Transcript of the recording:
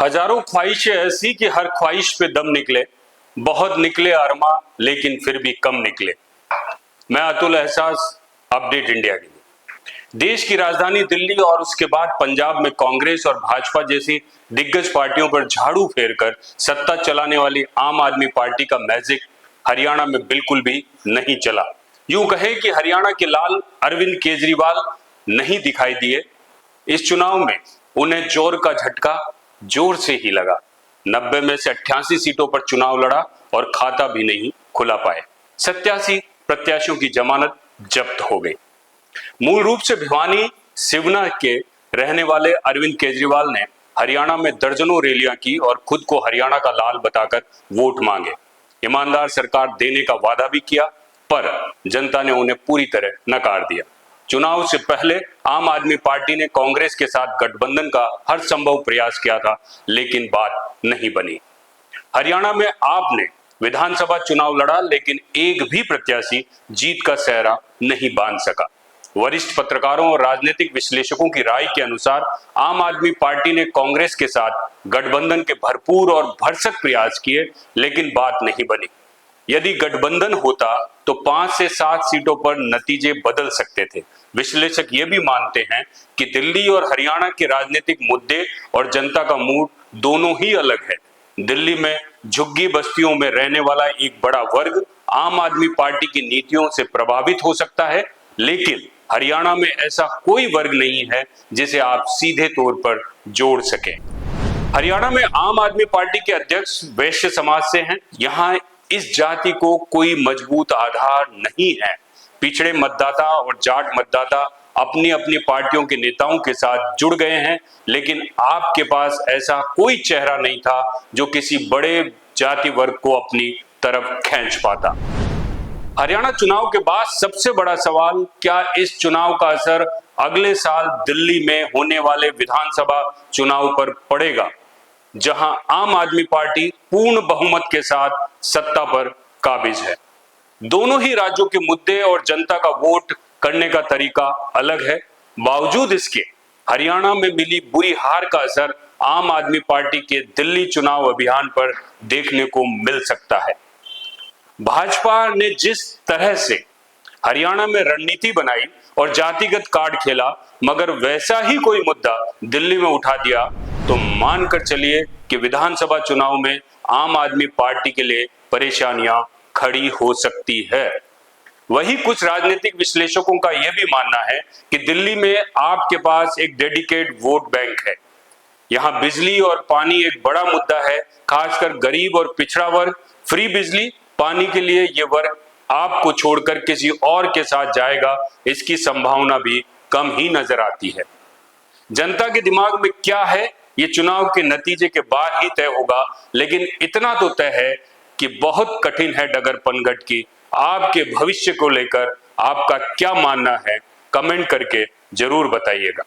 हजारों ख्वाहिशें ऐसी कि हर ख्वाहिश पे दम निकले, बहुत निकले अरमा लेकिन फिर भी कम निकले। मैं अतुल एहसास, अपडेट इंडिया के लिए। देश की राजधानी दिल्ली और उसके बाद पंजाब में कांग्रेस और भाजपा जैसी दिग्गज पार्टियों पर झाड़ू फेरकर सत्ता चलाने वाली आम आदमी पार्टी का मैजिक हरियाणा में बिल्कुल भी नहीं चला। यूं कहे कि हरियाणा के लाल अरविंद केजरीवाल नहीं दिखाई दिए। इस चुनाव में उन्हें जोर का झटका जोर से ही लगा। 90 में से 88 सीटों पर चुनाव लड़ा और खाता भी नहीं खुला पाए। 87 प्रत्याशियों की जमानत जब्त हो गई। मूल रूप से भिवानी सिवना के रहने वाले अरविंद केजरीवाल ने हरियाणा में दर्जनों रैलियां की और खुद को हरियाणा का लाल बताकर वोट मांगे। ईमानदार सरकार देने का वादा भी किया, पर जनता ने उन्हें पूरी तरह नकार दिया। चुनाव से पहले आम आदमी पार्टी ने कांग्रेस के साथ गठबंधन का हर संभव प्रयास किया था, लेकिन बात नहीं बनी। हरियाणा में आपने विधानसभा चुनाव लड़ा, लेकिन एक भी प्रत्याशी जीत का सेहरा नहीं बांध सका। वरिष्ठ पत्रकारों और राजनीतिक विश्लेषकों की राय के अनुसार आम आदमी पार्टी ने कांग्रेस के साथ गठबंधन के भरपूर और भरसक प्रयास किए, लेकिन बात नहीं बनी। यदि गठबंधन होता तो 5 से 7 सीटों पर नतीजे बदल सकते थे। विश्लेषक ये भी मानते हैं कि दिल्ली और हरियाणा के राजनीतिक मुद्दे और जनता का मूड दोनों ही अलग है। दिल्ली में झुग्गी बस्तियों में रहने वाला एक बड़ा वर्ग आम आदमी पार्टी की नीतियों से प्रभावित हो सकता है, लेकिन हरियाणा में ऐसा कोई वर्ग नहीं है जिसे आप सीधे तौर पर जोड़ सकें। हरियाणा में आम आदमी पार्टी के अध्यक्ष वैश्य समाज से हैं। यहाँ इस जाति को कोई मजबूत आधार नहीं है। पिछड़े मतदाता और जाट मतदाता अपनी अपनी पार्टियों के नेताओं के साथ जुड़ गए हैं, लेकिन आपके पास ऐसा कोई चेहरा नहीं था जो किसी बड़े जाति वर्ग को अपनी तरफ खींच पाता। हरियाणा चुनाव के बाद सबसे बड़ा सवाल, क्या इस चुनाव का असर अगले साल दिल्ली में होने वाले विधानसभा चुनाव पर पड़ेगा, जहां आम आदमी पार्टी पूर्ण बहुमत के साथ सत्ता पर काबिज है। दोनों ही राज्यों के मुद्दे और जनता का वोट करने का तरीका अलग है। बावजूद इसके हरियाणा में मिली बुरी हार का असर आम आदमी पार्टी के दिल्ली चुनाव अभियान पर देखने को मिल सकता है। भाजपा ने जिस तरह से हरियाणा में रणनीति बनाई और जातिगत कार्ड खेला, मगर वैसा ही कोई मुद्दा दिल्ली में उठा दिया, तो मानकर चलिए कि विधानसभा चुनाव में आम आदमी पार्टी के लिए परेशानियां खड़ी हो सकती है। वही कुछ राजनीतिक विश्लेषकों का यह भी मानना है कि दिल्ली में आपके पास एक डेडिकेट वोट बैंक है। यहां बिजली और पानी एक बड़ा मुद्दा है, खासकर गरीब और पिछड़ा वर्ग फ्री बिजली पानी के लिए ये वर्ग आपको छोड़कर किसी और के साथ जाएगा, इसकी संभावना भी कम ही नजर आती है। जनता के दिमाग में क्या है, ये चुनाव के नतीजे के बाद ही तय होगा, लेकिन इतना तो तय है कि बहुत कठिन है डगर पनघट की। आपके भविष्य को लेकर आपका क्या मानना है, कमेंट करके जरूर बताइएगा।